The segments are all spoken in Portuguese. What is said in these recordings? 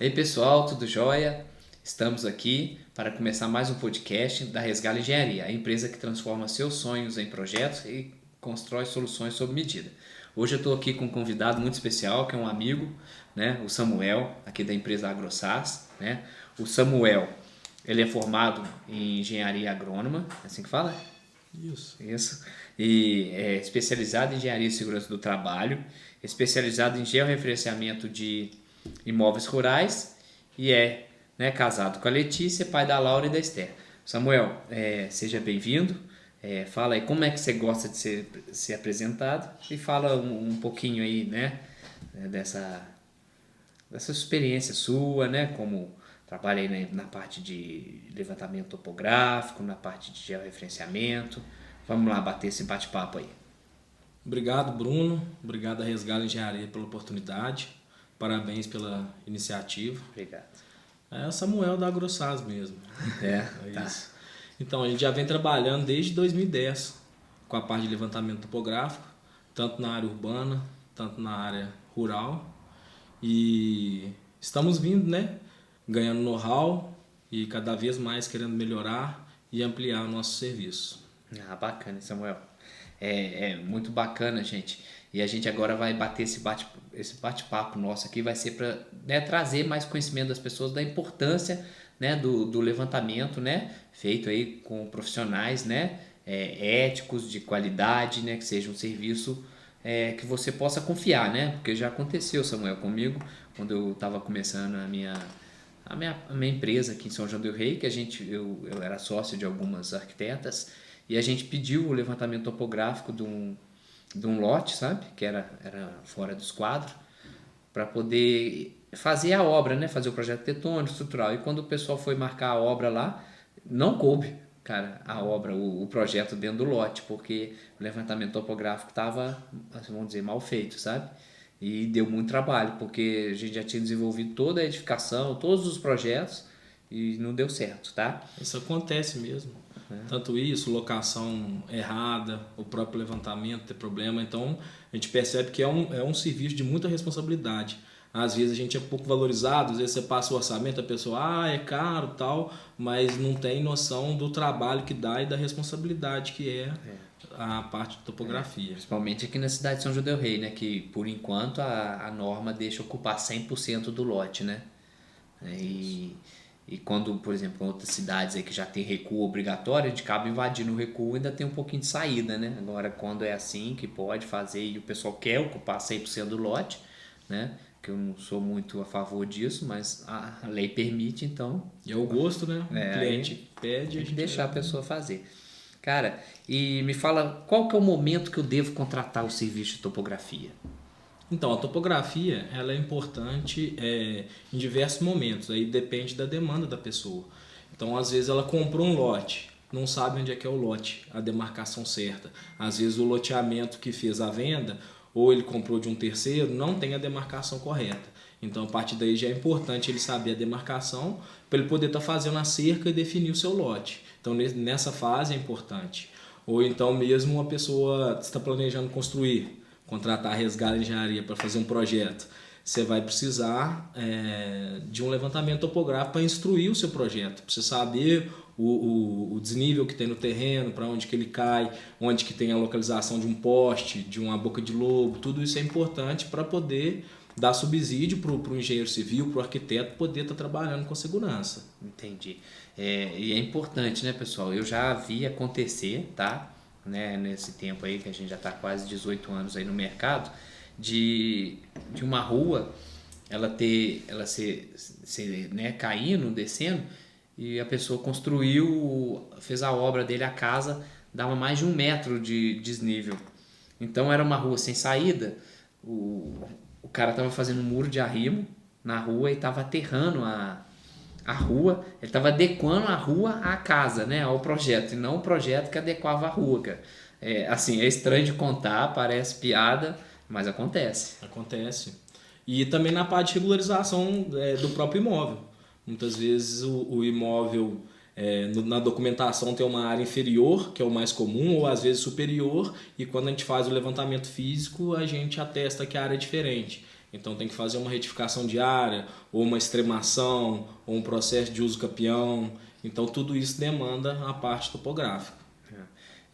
Ei pessoal, tudo jóia? Estamos aqui para começar mais um podcast da Resgala Engenharia, a empresa que transforma seus sonhos em projetos e constrói soluções sob medida. Hoje eu estou aqui com um convidado muito especial, que é um amigo, né? O Samuel, aqui da empresa AgroSaz, né? O Samuel, ele é formado em engenharia agrônoma, é assim que fala? Isso. Isso. E é especializado em engenharia e segurança do trabalho, especializado em georreferenciamento de imóveis rurais e é, né, casado com a Letícia, pai da Laura e da Esther. Samuel, seja bem-vindo. Fala aí como é que você gosta de ser apresentado e fala um pouquinho aí, né, dessa experiência sua, né, como trabalha aí na parte de levantamento topográfico, na parte de georreferenciamento. Vamos lá bater esse bate-papo aí. Obrigado, Bruno. Obrigado a Resgala Engenharia pela oportunidade. Parabéns pela iniciativa. Obrigado. É o Samuel da AgroSaz mesmo. É Tá. isso. Então, a gente já vem trabalhando desde 2010 com a parte de levantamento topográfico, tanto na área urbana, tanto na área rural. E estamos vindo, né? Ganhando know-how e cada vez mais querendo melhorar e ampliar o nosso serviço. Ah, bacana, Samuel. É muito bacana, gente. E a gente agora vai bater esse bate-papo nosso aqui, vai ser para, né, trazer mais conhecimento das pessoas da importância, né, do levantamento, né, feito aí com profissionais, né, éticos, de qualidade, né, que seja um serviço que você possa confiar, né, porque já aconteceu, Samuel, comigo, quando eu estava começando a minha empresa aqui em São João del Rei, que eu era sócio de algumas arquitetas, e a gente pediu o levantamento topográfico de um lote, sabe? Que era fora do esquadro, para poder fazer a obra, né? Fazer o projeto arquitetônico, estrutural. E quando o pessoal foi marcar a obra lá, não coube, cara, a obra, o projeto dentro do lote, porque o levantamento topográfico estava, vamos dizer, mal feito, sabe? E deu muito trabalho, porque a gente já tinha desenvolvido toda a edificação, todos os projetos, e não deu certo, tá? Isso acontece mesmo. Tanto isso, locação errada, o próprio levantamento ter problema. Então, a gente percebe que é um serviço de muita responsabilidade. Às vezes a gente é pouco valorizado, às vezes você passa o orçamento, a pessoa, é caro tal, mas não tem noção do trabalho que dá e da responsabilidade que é a parte de topografia. Principalmente aqui na cidade de São João del Rei, né? Que por enquanto a norma deixa ocupar 100% do lote, né? E quando, por exemplo, em outras cidades aí que já tem recuo obrigatório, a gente acaba invadindo o recuo e ainda tem um pouquinho de saída, né? Agora, quando é assim, que pode fazer e o pessoal quer ocupar 100% do lote, né? Que eu não sou muito a favor disso, mas a lei permite, então E é o gosto, né? O aí cliente pede, tem a que gente deixar a pessoa fazer. Cara, e me fala qual que é o momento que eu devo contratar o serviço de topografia? Então, a topografia ela é importante em diversos momentos, aí depende da demanda da pessoa. Então, às vezes ela comprou um lote, não sabe onde é que é o lote, a demarcação certa. Às vezes o loteamento que fez a venda, ou ele comprou de um terceiro, não tem a demarcação correta. Então, a partir daí já é importante ele saber a demarcação para ele poder estar fazendo a cerca e definir o seu lote. Então, nessa fase é importante. Ou então mesmo a pessoa está planejando construir, contratar a Resgala Engenharia para fazer um projeto, você vai precisar de um levantamento topográfico para instruir o seu projeto, para você saber o desnível que tem no terreno, para onde que ele cai, onde que tem a localização de um poste, de uma boca de lobo, tudo isso é importante para poder dar subsídio para o engenheiro civil, para o arquiteto poder estar trabalhando com segurança. Entendi. E é importante, né, pessoal? Eu já vi acontecer, tá? Né, nesse tempo aí que a gente já está quase 18 anos aí no mercado, de uma rua ela ser, né, caindo, descendo, e a pessoa fez a obra dele, a casa, dava mais de 1 metro de desnível. Então era uma rua sem saída, o cara tava fazendo um muro de arrimo na rua e tava aterrando a rua, ele estava adequando a rua à casa, né, ao projeto, e não o projeto que adequava a rua, cara. Assim, é estranho de contar, parece piada, mas acontece. Acontece. E também na parte de regularização do próprio imóvel. Muitas vezes o imóvel na documentação tem uma área inferior, que é o mais comum, ou às vezes superior, e quando a gente faz o levantamento físico, a gente atesta que a área é diferente. Então tem que fazer uma retificação de área, ou uma extremação, ou um processo de uso capião. Então tudo isso demanda a parte topográfica.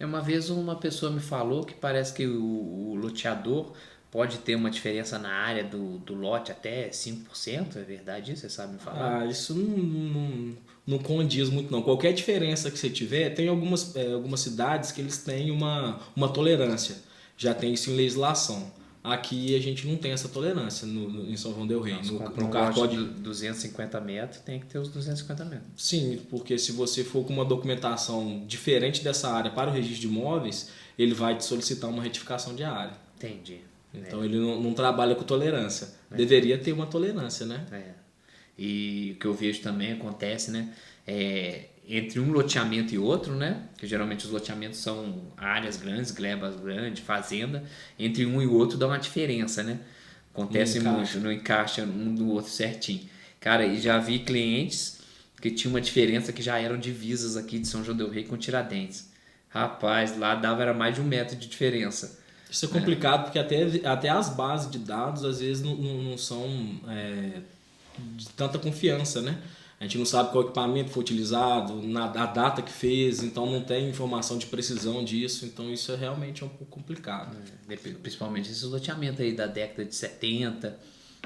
Uma vez uma pessoa me falou que parece que o loteador pode ter uma diferença na área do lote até 5%, é verdade isso? Você sabe me falar? Isso não condiz muito não. Qualquer diferença que você tiver, tem algumas cidades que eles têm uma tolerância. Já tem isso em legislação. Aqui a gente não tem essa tolerância em São João del Rei. Se compra um lote de 250 metros, tem que ter os 250 metros. Sim, porque se você for com uma documentação diferente dessa área para o registro de imóveis, ele vai te solicitar uma retificação de área. Entendi. Então ele não trabalha com tolerância. Deveria ter uma tolerância, né? E o que eu vejo também acontece, né? Entre um loteamento e outro, né? Que geralmente os loteamentos são áreas grandes, glebas grandes, fazenda. Entre um e o outro dá uma diferença, né? Acontece muito, não encaixa um do outro certinho. Cara, e já vi clientes que tinham uma diferença que já eram divisas aqui de São João del Rei com Tiradentes. Rapaz, lá era mais de 1 metro de diferença. Isso é complicado porque até as bases de dados às vezes não são de tanta confiança, né? A gente não sabe qual equipamento foi utilizado, a data que fez, então não tem informação de precisão disso, então isso é realmente um pouco complicado. Principalmente esses loteamentos aí da década de 70,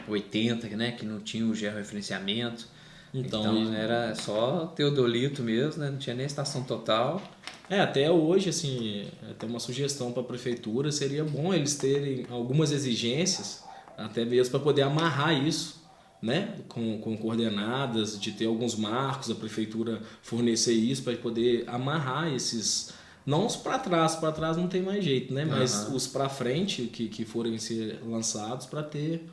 80, né? Que não tinha o georreferenciamento. Então era só teodolito mesmo, né? Não tinha nem estação total. Até hoje, assim, até uma sugestão para a prefeitura, seria bom eles terem algumas exigências, até mesmo para poder amarrar isso, né? Com coordenadas, de ter alguns marcos, a prefeitura fornecer isso para poder amarrar esses... Não os para trás não tem mais jeito, né? Mas os para frente que forem ser lançados para ter...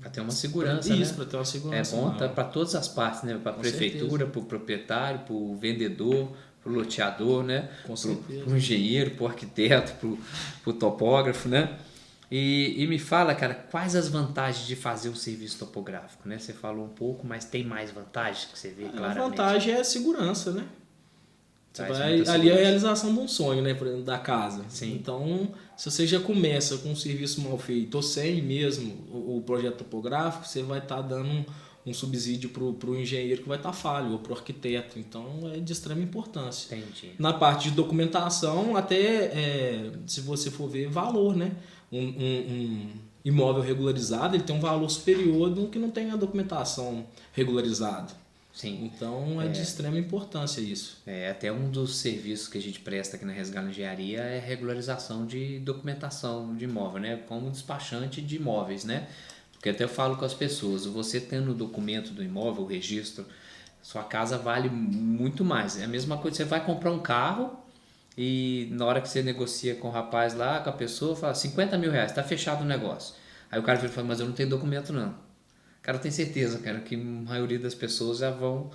Para ter uma segurança, isso, né? para ter uma segurança. É bom para todas as partes, né? Para a prefeitura, para o proprietário, para o vendedor, para o loteador, né? Para o engenheiro, para o arquiteto, para o topógrafo, né? E me fala, cara, quais as vantagens de fazer o serviço topográfico, né? Você falou um pouco, mas tem mais vantagens que você vê claramente? A vantagem é a segurança, né? Ali é a realização de um sonho, né, por exemplo, da casa. Sim. Então, se você já começa com um serviço mal feito, ou sem mesmo o projeto topográfico, você vai estar dando um subsídio para o engenheiro que vai estar falho, ou para o arquiteto. Então, é de extrema importância. Entendi. Na parte de documentação, até se você for ver valor, né? Um imóvel regularizado, ele tem um valor superior do que não tem a documentação regularizada. Sim. Então é de extrema importância isso. Até um dos serviços que a gente presta aqui na Resgala Engenharia é regularização de documentação de imóvel, né? Como despachante de imóveis, né? Porque até eu falo com as pessoas, você tendo o documento do imóvel, o registro, sua casa vale muito mais. É a mesma coisa, você vai comprar um carro e na hora que você negocia com o rapaz lá, com a pessoa, fala 50 mil reais, tá fechado o negócio. Aí o cara vira e fala, mas eu não tenho documento não. Cara, eu tenho certeza, cara, que a maioria das pessoas já vão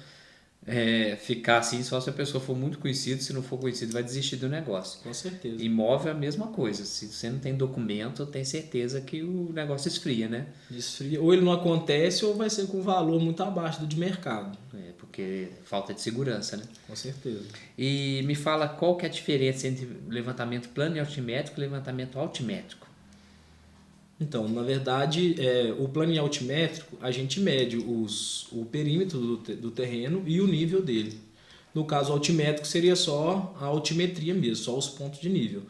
ficar assim, só se a pessoa for muito conhecida. Se não for conhecido, vai desistir do negócio. Com certeza. Imóvel é a mesma coisa. Se você não tem documento, tem certeza que o negócio esfria, né? Esfria. Ou ele não acontece, ou vai ser com valor muito abaixo do de mercado. Porque falta de segurança, né? Com certeza. E me fala qual que é a diferença entre levantamento plano e altimétrico e levantamento altimétrico. Então, na verdade, o plano altimétrico, a gente mede o perímetro do terreno e o nível dele. No caso, o altimétrico seria só a altimetria mesmo, só os pontos de nível.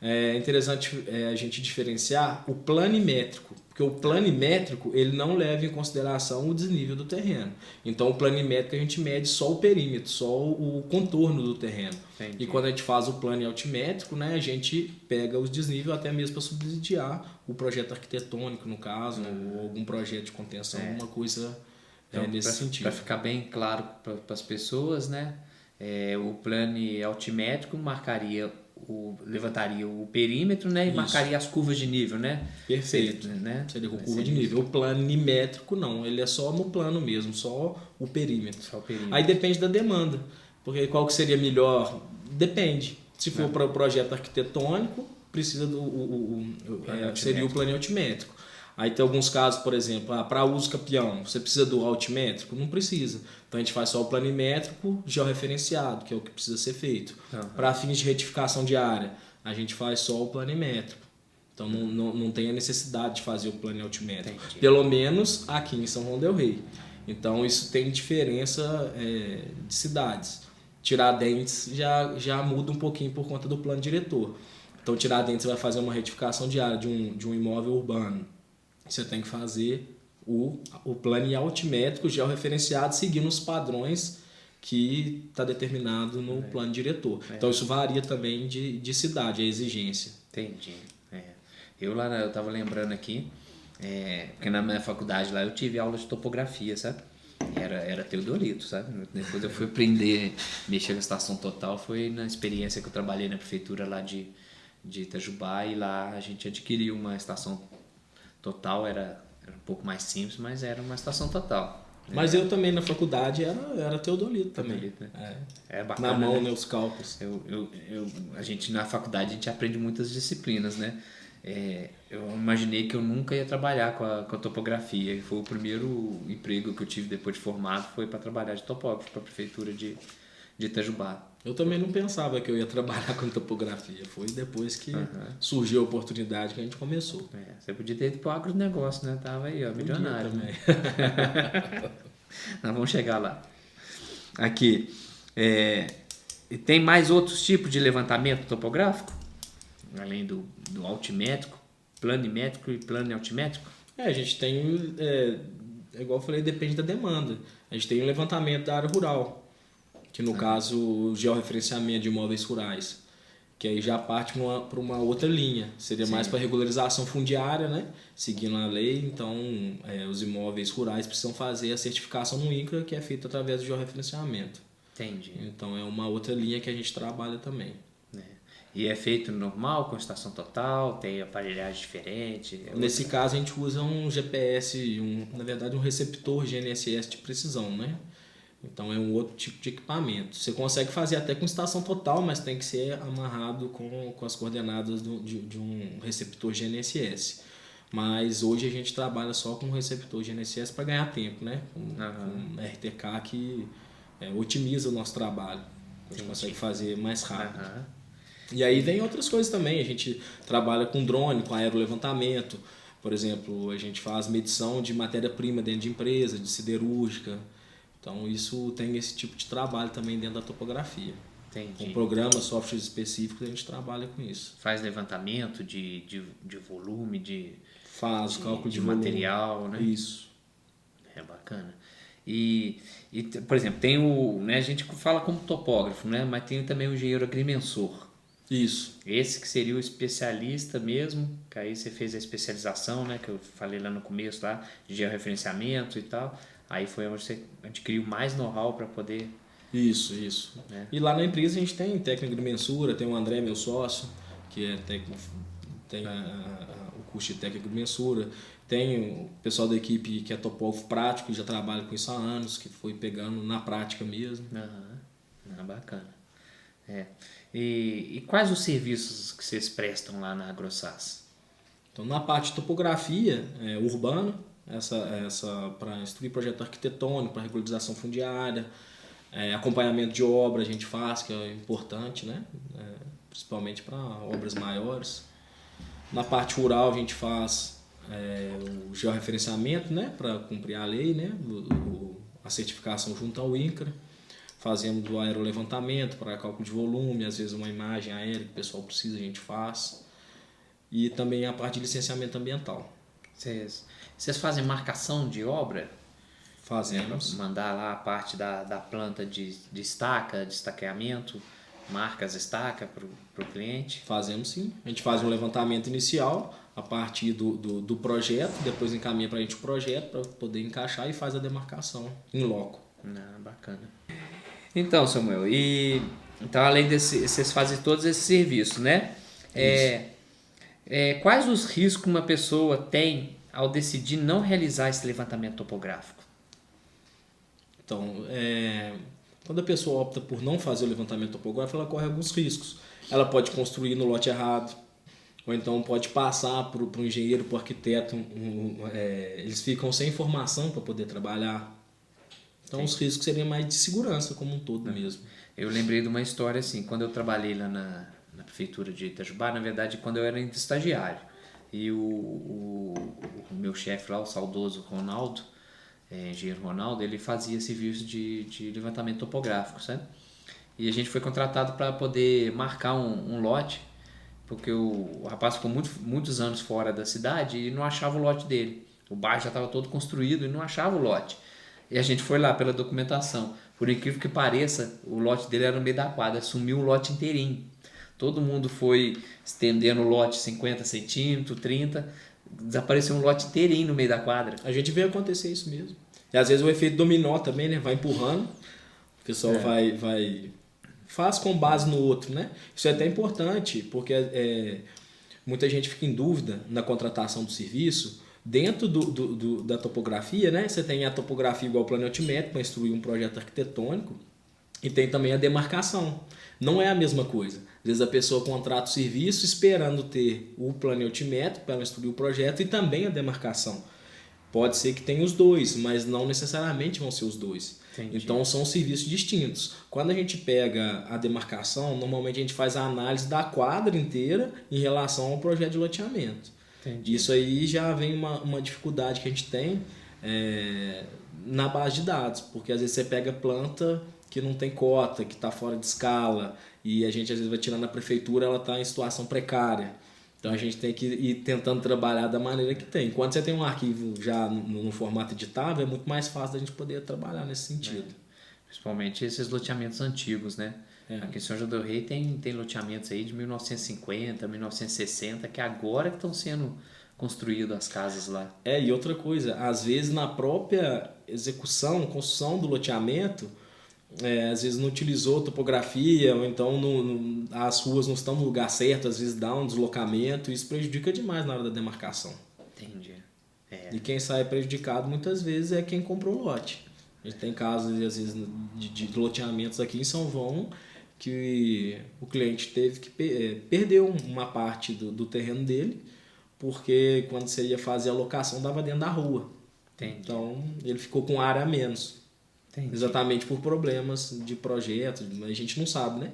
É interessante a gente diferenciar o planimétrico, porque o planimétrico ele não leva em consideração o desnível do terreno. Então, o planimétrico a gente mede só o perímetro, só o contorno do terreno. Entendi. E quando a gente faz o plano altimétrico, né, a gente pega os desníveis até mesmo para subsidiar o projeto arquitetônico, no caso, ou algum projeto de contenção, alguma coisa nesse sentido. Para ficar bem claro para as pessoas, né, o plano altimétrico levantaria o perímetro, né, e marcaria as curvas de nível, né? Perfeito. Seria com curva de nível. O planimétrico não, ele é só no plano mesmo, só o perímetro. Só o perímetro. Aí depende da demanda, porque qual que seria melhor? Depende. Se for para o projeto arquitetônico, precisa seria o plano altimétrico. Aí tem alguns casos, por exemplo, para uso capião, você precisa do altimétrico? Não precisa. Então a gente faz só o planimétrico georreferenciado, que é o que precisa ser feito. Para fins de retificação de área, a gente faz só o planimétrico. Então não tem a necessidade de fazer o plano altimétrico. Entendi. Pelo menos aqui em São João del Rei. Então isso tem diferença de cidades. Tiradentes já muda um pouquinho por conta do plano diretor. Então Tiradentes vai fazer uma retificação diária de um imóvel urbano. Você tem que fazer o plano altimétrico georreferenciado seguindo os padrões que está determinado no plano diretor. Então isso varia também de cidade, a exigência. Entendi. Eu estava lembrando aqui, porque na minha faculdade lá eu tive aula de topografia, sabe? Era Teodolito, sabe? Depois eu fui aprender a mexer na estação total, foi na experiência que eu trabalhei na prefeitura lá de Itajubá, e lá a gente adquiriu uma estação total, era um pouco mais simples, mas era uma estação total. Mas eu também na faculdade era Teodolito também. Teodolito, né? É bacana, na mão, né? Os cálculos. A gente na faculdade a gente aprende muitas disciplinas, né? Eu imaginei que eu nunca ia trabalhar com a topografia, e foi o primeiro emprego que eu tive depois de formado, foi para trabalhar de topógrafo para a prefeitura de Itajubá. Eu também não pensava que eu ia trabalhar com topografia, foi depois que surgiu a oportunidade que a gente começou. Você podia ter ido para o agronegócio, né? Tava aí, ó, milionário. Também. Nós vamos chegar lá. Aqui, e tem mais outros tipos de levantamento topográfico? Além do altimétrico, planimétrico e plano altimétrico? A gente tem, igual eu falei, depende da demanda. A gente tem o levantamento da área rural, que no caso o georreferenciamento de imóveis rurais, que aí já parte para uma outra linha. Seria mais para regularização fundiária, né? Seguindo a lei. Então, os imóveis rurais precisam fazer a certificação no INCRA, que é feita através do georreferenciamento. Entendi. Então, é uma outra linha que a gente trabalha também. E é feito normal, com estação total, tem aparelhagem diferente? Nesse caso, a gente usa um GPS, na verdade um receptor GNSS de precisão, né? Então é um outro tipo de equipamento. Você consegue fazer até com estação total, mas tem que ser amarrado com as coordenadas de um receptor GNSS. Mas hoje a gente trabalha só com o receptor GNSS para ganhar tempo, né? Com RTK que otimiza o nosso trabalho. A gente consegue fazer mais rápido. E aí vem outras coisas também. A gente trabalha com drone, com aerolevantamento. Por exemplo, a gente faz medição de matéria-prima dentro de empresa, de siderúrgica. Então isso tem esse tipo de trabalho também dentro da topografia. Entendi. Com programas, softwares específicos, a gente trabalha com isso. Faz levantamento de volume, Faz cálculo de material, né? Isso. É bacana. E por exemplo, tem né, a gente fala como topógrafo, né? Mas tem também o engenheiro agrimensor. Isso. Esse que seria o especialista mesmo, que aí você fez a especialização, né? Que eu falei lá no começo, lá, de georreferenciamento e tal. Aí foi onde você adquiriu mais know-how para poder... Isso. Né? E lá na empresa a gente tem técnico de mensura, tem o André, meu sócio, que é técnico, tem o curso de técnico de mensura. Tem o pessoal da equipe que é topógrafo prático, que já trabalha com isso há anos, que foi pegando na prática mesmo. Bacana. E quais os serviços que vocês prestam lá na AgroSAS? Então, na parte de topografia urbana, essa para instruir projeto arquitetônico, para regularização fundiária, acompanhamento de obra a gente faz, que é importante, né? Principalmente para obras maiores. Na parte rural a gente faz o georreferenciamento, né? Para cumprir a lei, né? A certificação junto ao INCRA. Fazemos o aerolevantamento para cálculo de volume, às vezes uma imagem aérea que o pessoal precisa, a gente faz. E também a parte de licenciamento ambiental. Vocês fazem marcação de obra? Fazemos. Mandar lá a parte da planta de estaca, de estaqueamento, marca as estacas para o cliente? Fazemos sim. A gente faz um levantamento inicial a partir do projeto, depois encaminha para a gente o projeto para poder encaixar e faz a demarcação em loco. Bacana. Então, Samuel, então além vocês fazem todos esses serviços, né? Quais os riscos que uma pessoa tem ao decidir não realizar esse levantamento topográfico? Então, quando a pessoa opta por não fazer o levantamento topográfico, ela corre alguns riscos. Ela pode construir no lote errado, ou então pode passar para o engenheiro, para o arquiteto, eles ficam sem informação para poder trabalhar. Então, os riscos seriam mais de segurança como um todo mesmo. Eu lembrei de uma história assim, quando eu trabalhei lá na prefeitura de Itajubá, na verdade, quando eu era estagiário. E o meu chefe lá, o saudoso Ronaldo, engenheiro Ronaldo, ele fazia serviço de levantamento topográfico, sabe? E a gente foi contratado para poder marcar um lote, porque o rapaz ficou muitos anos fora da cidade e não achava o lote dele. O bairro já estava todo construído e não achava o lote. E a gente foi lá pela documentação. Por incrível que pareça, o lote dele era no meio da quadra, sumiu o lote inteirinho. Todo mundo foi estendendo o lote 50 centímetros, 30, desapareceu um lote inteirinho no meio da quadra. A gente vê acontecer isso mesmo. E às vezes o efeito dominó também, né? Vai empurrando, o pessoal faz com base no outro, né? Isso é até importante, porque muita gente fica em dúvida na contratação do serviço. Dentro da topografia, né? Você tem a topografia igual ao plano altimétrico para instruir um projeto arquitetônico e tem também a demarcação. Não é a mesma coisa. Às vezes a pessoa contrata o serviço esperando ter o plano altimétrico para instruir o projeto e também a demarcação. Pode ser que tenha os dois, mas não necessariamente vão ser os dois. Entendi. Então são serviços distintos. Quando a gente pega a demarcação, normalmente a gente faz a análise da quadra inteira em relação ao projeto de loteamento. Entendi. Isso aí já vem uma dificuldade que a gente tem na base de dados, porque às vezes você pega planta que não tem cota, que está fora de escala, e a gente às vezes vai tirando a prefeitura, ela está em situação precária. Então a gente tem que ir tentando trabalhar da maneira que tem. Quando você tem um arquivo já no formato editável, é muito mais fácil da gente poder trabalhar nesse sentido. Principalmente esses loteamentos antigos, né? Aqui em São João del Rei tem loteamentos aí de 1950, 1960, que agora que estão sendo construídas as casas lá. E outra coisa, às vezes na própria construção do loteamento, às vezes não utilizou topografia, ou então as ruas não estão no lugar certo, às vezes dá um deslocamento, isso prejudica demais na hora da demarcação. Entendi. E quem sai prejudicado muitas vezes é quem comprou o lote. A gente tem casos, às vezes, de loteamentos aqui em São João que o cliente teve que perder uma parte do terreno dele, porque quando você ia fazer a locação dava dentro da rua. Entendi. Então ele ficou com área a menos. Entendi. Exatamente por problemas de projeto, a gente não sabe, né?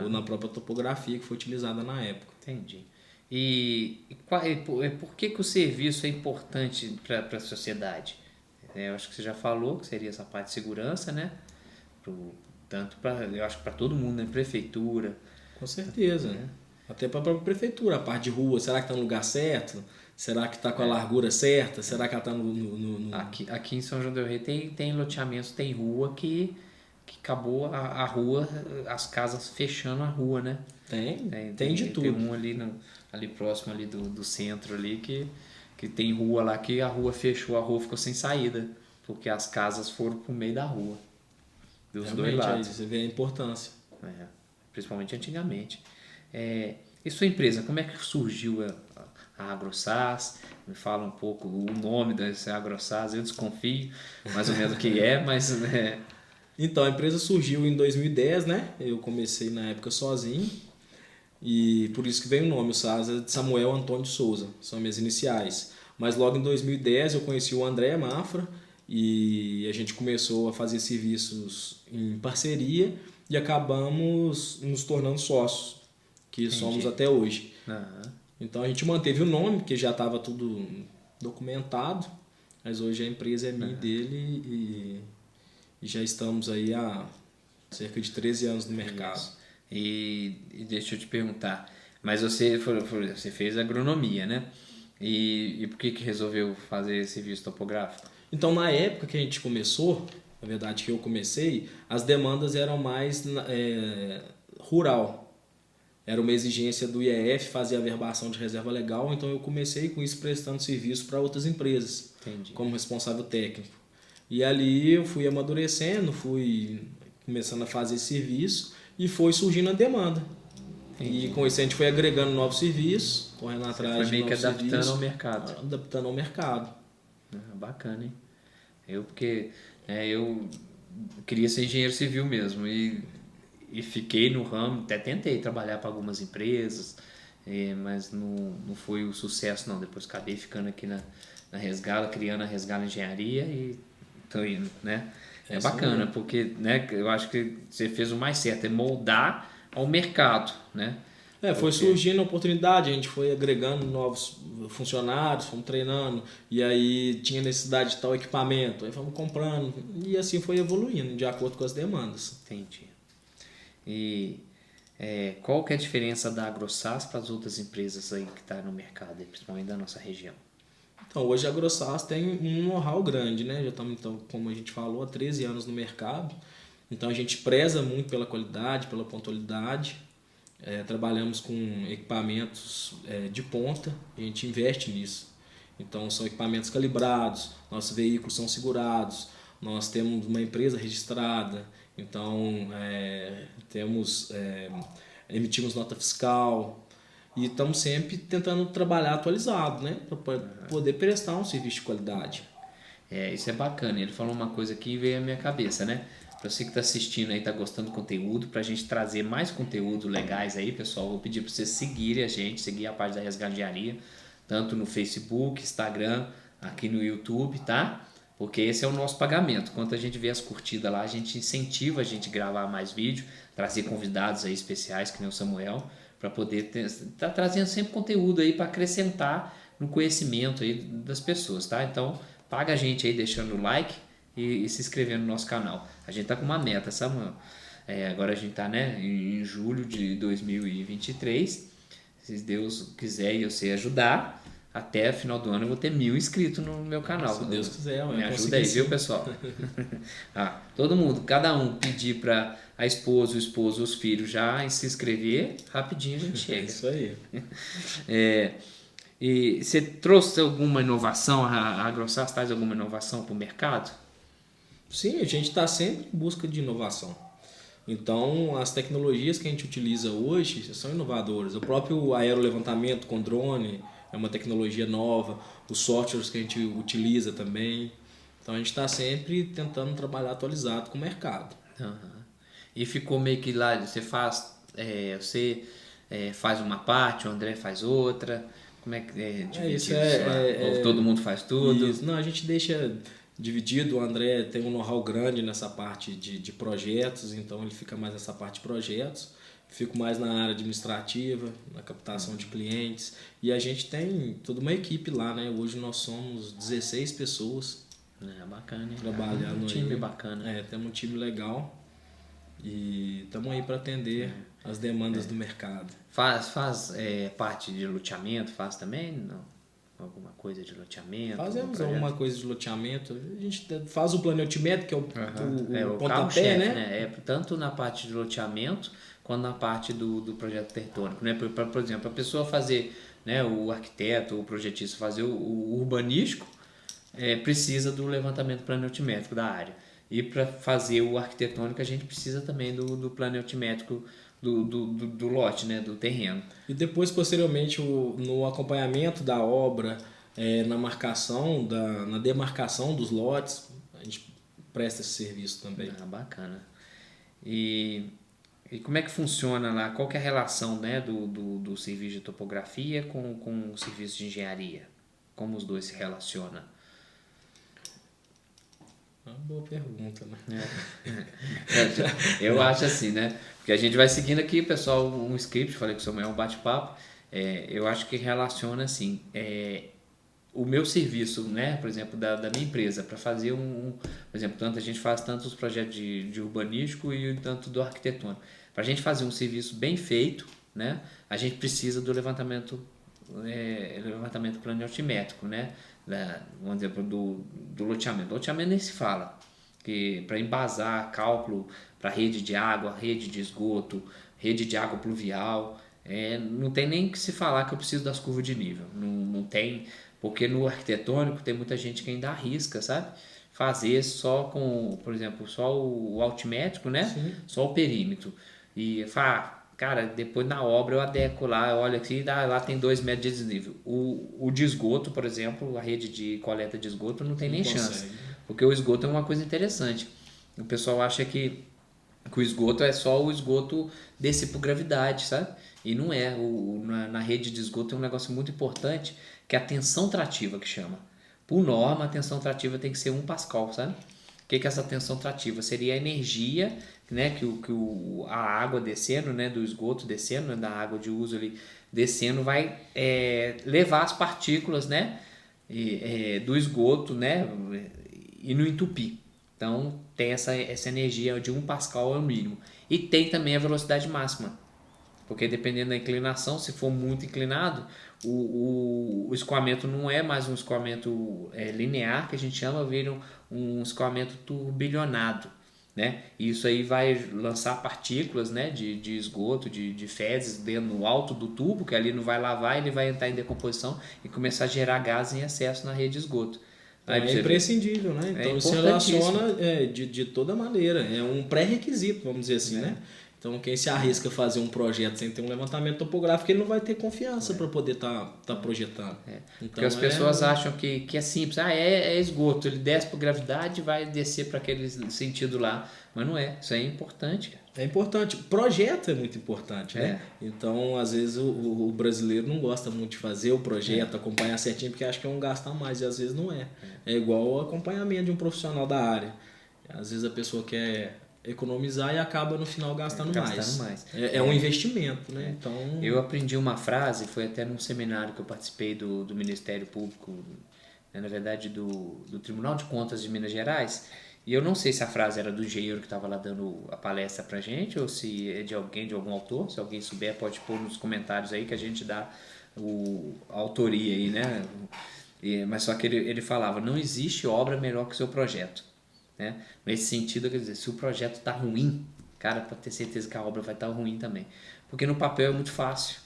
Ou na própria topografia que foi utilizada na época. Entendi. E por que o serviço é importante para a sociedade? Eu acho que você já falou que seria essa parte de segurança, né? Eu acho que para todo mundo, né? Prefeitura. Com certeza. Até para a própria prefeitura, a parte de rua, será que está no lugar certo? Será que está com a largura certa? Será que ela está no... Aqui em São João del Rei tem loteamentos, tem rua que acabou a rua, as casas fechando a rua, né? Tem de tudo. Tem um ali próximo ali do centro ali que tem rua lá que a rua fechou, a rua ficou sem saída, porque as casas foram pro meio da rua. Dos dois lados. Aí você vê a importância. Principalmente antigamente. E sua empresa, como é que surgiu a AgroSaz? Me fala um pouco o nome dessa AgroSaz, eu desconfio mais ou menos o que mas... Então, a empresa surgiu em 2010, né? Eu comecei na época sozinho e por isso que veio o nome, o SAS é de Samuel Antônio de Souza, são minhas iniciais. Mas logo em 2010 eu conheci o André Mafra e a gente começou a fazer serviços em parceria e acabamos nos tornando sócios, que somos até hoje. Então a gente manteve o nome, porque já estava tudo documentado, mas hoje a empresa é minha e dele e já estamos aí há cerca de 13 anos no mercado. E deixa eu te perguntar, mas você fez agronomia, né? E por que resolveu fazer esse serviço topográfico? Então, na época que a gente começou, na verdade que eu comecei, as demandas eram mais rural. Era uma exigência do IEF fazer a verbação de reserva legal, então eu comecei com isso prestando serviço para outras empresas, como responsável técnico. E ali eu fui amadurecendo, fui começando a fazer esse serviço e foi surgindo a demanda. E com isso a gente foi agregando novos serviços, correndo atrás de novos serviços. Foi meio que adaptando ao mercado. Adaptando ao mercado. Bacana, hein? Eu queria ser engenheiro civil mesmo e fiquei no ramo, até tentei trabalhar para algumas empresas, mas não foi o sucesso não. Depois acabei ficando aqui na Resgala, criando a Resgala Engenharia e tô indo, né? É bacana, porque, né, eu acho que você fez o mais certo, é moldar ao mercado, né? Foi surgindo a oportunidade, a gente foi agregando novos funcionários, fomos treinando, e aí tinha necessidade de tal equipamento, aí fomos comprando, e assim foi evoluindo, de acordo com as demandas. Entendi. E qual que é a diferença da AgroSas para as outras empresas aí que estão no mercado, principalmente da nossa região? Então, hoje a AgroSas tem um know-how grande, né? Já estamos, então, como a gente falou, há 13 anos no mercado. Então, a gente preza muito pela qualidade, pela pontualidade. Trabalhamos com equipamentos de ponta, a gente investe nisso. Então, são equipamentos calibrados, nossos veículos são segurados, nós temos uma empresa registrada, então emitimos nota fiscal, e estamos sempre tentando trabalhar atualizado, né? Para poder prestar um serviço de qualidade. Isso é bacana. Ele falou uma coisa que veio à minha cabeça, né? Para você que está assistindo aí, está gostando do conteúdo, para a gente trazer mais conteúdo legais aí, pessoal, vou pedir para vocês seguirem a gente, seguir a parte da Resgatearia, tanto no Facebook, Instagram, aqui no YouTube, tá? Porque esse é o nosso pagamento. Quando a gente vê as curtidas lá, a gente incentiva a gente gravar mais vídeo, trazer convidados aí especiais, que nem o Samuel, para poder tá trazendo sempre conteúdo aí para acrescentar no conhecimento aí das pessoas, tá? Então, paga a gente aí deixando o like e se inscrevendo no nosso canal. A gente tá com uma meta, Samuel. Agora a gente tá, né, em julho de 2023. Se Deus quiser e eu sei ajudar, até final do ano eu vou ter 1000 inscritos no meu canal. Se Deus quiser, me ajuda aí, viu, pessoal? Todo mundo, cada um pedir para a esposa, o esposo, os filhos já se inscrever, rapidinho a gente chega. Isso aí. E você trouxe alguma inovação? A AgroSas traz alguma inovação para o mercado? Sim, a gente está sempre em busca de inovação. Então, as tecnologias que a gente utiliza hoje são inovadoras. O próprio aerolevantamento com drone é uma tecnologia nova, os softwares que a gente utiliza também. Então, a gente está sempre tentando trabalhar atualizado com o mercado. E ficou meio que lá, você faz uma parte, o André faz outra. Como é que ou todo mundo faz tudo? Isso. Não, a gente deixa dividido. O André tem um know-how grande nessa parte de projetos, então ele fica mais nessa parte de projetos. Fico mais na área administrativa, na captação de clientes. E a gente tem toda uma equipe lá, né? Hoje nós somos 16 pessoas. Bacana, hein? Trabalhando um time aí. Bacana. Temos um time legal. E estamos aí para atender as demandas do mercado. Faz parte de loteamento? Faz também? Não? Alguma coisa de loteamento? Fazemos alguma coisa de loteamento. A gente faz o planeamento, que é o pontapé, né? Tanto na parte de loteamento quanto na parte do projeto arquitetônico, né? Por exemplo, a pessoa fazer, né, o arquiteto, o projetista fazer o urbanístico, precisa do levantamento planeotimétrico da área. E para fazer o arquitetônico a gente precisa também do planeotimétrico do lote, né, do terreno. E depois, posteriormente, no acompanhamento da obra, na marcação, na demarcação dos lotes, a gente presta esse serviço também. Bacana. E como é que funciona lá? Qual que é a relação, né, do serviço de topografia com o serviço de engenharia? Como os dois se relacionam? Uma boa pergunta, né? Eu acho assim, né? Porque a gente vai seguindo aqui, pessoal, um script, falei que o Samuel é um bate-papo. Eu acho que relaciona assim, o meu serviço, né? Por exemplo, da minha empresa, para fazer por exemplo, a gente faz tanto os projetos de urbanístico e tanto do arquitetônico. Para a gente fazer um serviço bem feito, né? A gente precisa do levantamento planeotimétrico, né? Vamos dizer, do loteamento. Loteamento nem se fala, que para embasar cálculo para rede de água, rede de esgoto, rede de água pluvial, não tem nem que se falar que eu preciso das curvas de nível. Não tem, porque no arquitetônico tem muita gente que ainda arrisca, sabe? Fazer só com, por exemplo, só o altimétrico, né? Sim. Só o perímetro. E fala, cara, depois na obra eu adequo lá, eu olho aqui, lá tem 2 metros de desnível. O de esgoto, por exemplo, a rede de coleta de esgoto não tem nem chance. Porque o esgoto é uma coisa interessante. O pessoal acha que o esgoto é só o esgoto descer por gravidade, sabe? E não é. Na rede de esgoto tem um negócio muito importante, que é a tensão trativa, que chama. Por norma, a tensão trativa tem que ser 1 Pascal, sabe? que é essa tensão trativa? Seria a energia, né, a água descendo, né, do esgoto descendo, né, da água de uso ali descendo, vai levar as partículas, né, do esgoto, né, e não entupir. Então tem essa energia de 1 Pascal é o mínimo. E tem também a velocidade máxima, porque dependendo da inclinação, se for muito inclinado, o escoamento não é mais um escoamento linear, que a gente chama, vira um escoamento turbilhonado. Né? E isso aí vai lançar partículas, né, de esgoto, de fezes dentro no alto do tubo, que ali não vai lavar, ele vai entrar em decomposição e começar a gerar gás em excesso na rede de esgoto. Aí é imprescindível, né? Então se relaciona de toda maneira, é um pré-requisito, vamos dizer assim, né? Então quem se arrisca a fazer um projeto sem ter um levantamento topográfico, ele não vai ter confiança para poder tá projetando. Então, porque as pessoas acham que é simples, é esgoto, ele desce por gravidade e vai descer para aquele sentido lá, mas não é, isso aí é importante, cara. É importante, o projeto é muito importante, né? Então, às vezes o brasileiro não gosta muito de fazer o projeto, acompanhar certinho, porque acha que é um gasto a mais, e às vezes não é. É igual o acompanhamento de um profissional da área. Às vezes a pessoa quer economizar e acaba no final gastando mais. É um investimento, né? Então... Eu aprendi uma frase, foi até num seminário que eu participei do Ministério Público, né, na verdade do Tribunal de Contas de Minas Gerais, e eu não sei se a frase era do engenheiro que estava lá dando a palestra pra gente, ou se é de algum autor. Se alguém souber, pode pôr nos comentários aí que a gente dá a autoria aí, né? Mas só que ele falava, não existe obra melhor que o seu projeto. Né? Nesse sentido, quer dizer, se o projeto está ruim, cara, para ter certeza que a obra vai estar ruim também. Porque no papel é muito fácil.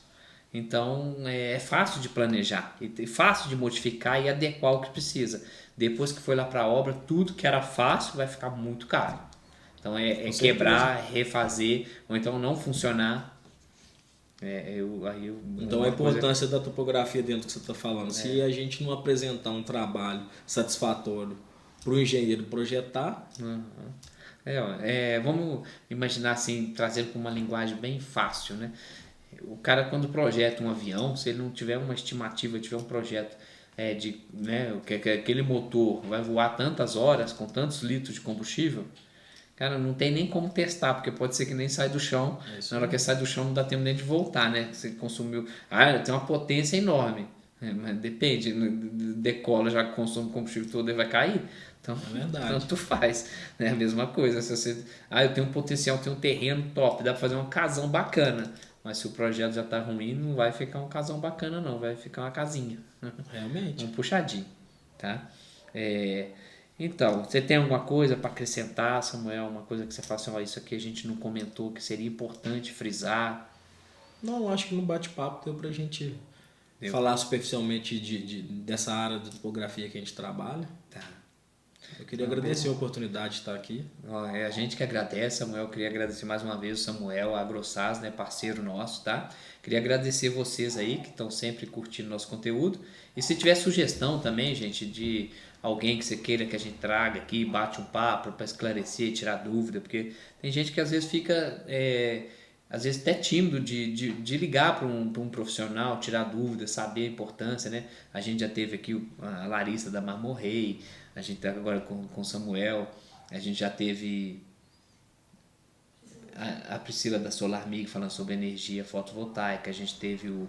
Então é fácil de planejar, e fácil de modificar e adequar o que precisa. Depois que foi lá para a obra, tudo que era fácil vai ficar muito caro. Então quebrar, refazer, ou então não funcionar. Então a importância da topografia dentro do que você está falando. Se a gente não apresentar um trabalho satisfatório para o engenheiro projetar... vamos imaginar assim, trazendo para uma linguagem bem fácil, né? O cara, quando projeta um avião, se ele não tiver uma estimativa, tiver um projeto que aquele motor vai voar tantas horas com tantos litros de combustível, cara, não tem nem como testar, porque pode ser que nem sai do chão. Na hora que sai do chão não dá tempo nem de voltar, né? Você consumiu... tem uma potência enorme. Mas depende, decola, já consome combustível todo e vai cair. Então, tanto faz, né? A mesma coisa. Se você, eu tenho um potencial, tenho um terreno top, dá para fazer uma casão bacana. Mas se o projeto já tá ruim, não vai ficar um casão bacana, não. Vai ficar uma casinha. Realmente. Um puxadinho, tá? Então, você tem alguma coisa para acrescentar, Samuel? Uma coisa que você fala assim, isso aqui a gente não comentou, que seria importante frisar? Não, acho que no bate-papo deu pra gente falar superficialmente dessa área de topografia que a gente trabalha. Tá. Eu queria agradecer a oportunidade de estar aqui. É a gente que agradece, Samuel. Eu queria agradecer mais uma vez o Samuel, a AgroSaz, né, parceiro nosso, tá? Queria agradecer vocês aí que estão sempre curtindo nosso conteúdo. E se tiver sugestão também, gente, de alguém que você queira que a gente traga aqui, bate um papo para esclarecer, tirar dúvida, porque tem gente que às vezes fica... às vezes até tímido de ligar para um profissional, tirar dúvidas, saber a importância, né? A gente já teve aqui a Larissa da Marmorrey, a gente está agora com o Samuel, a gente já teve a Priscila da SolarMig falando sobre energia fotovoltaica, a gente teve o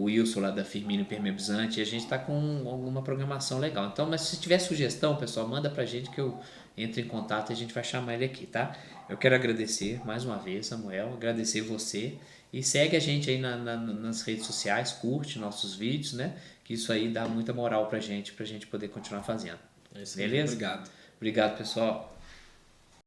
Wilson lá da Firmino Impermeabilizante, e a gente está com alguma programação legal. Então, mas se tiver sugestão, pessoal, manda pra gente que eu entro em contato e a gente vai chamar ele aqui, tá? Eu quero agradecer mais uma vez, Samuel, agradecer você, e segue a gente aí nas redes sociais, curte nossos vídeos, né? Que isso aí dá muita moral pra gente poder continuar fazendo. É isso. Beleza? Obrigado. Obrigado, pessoal.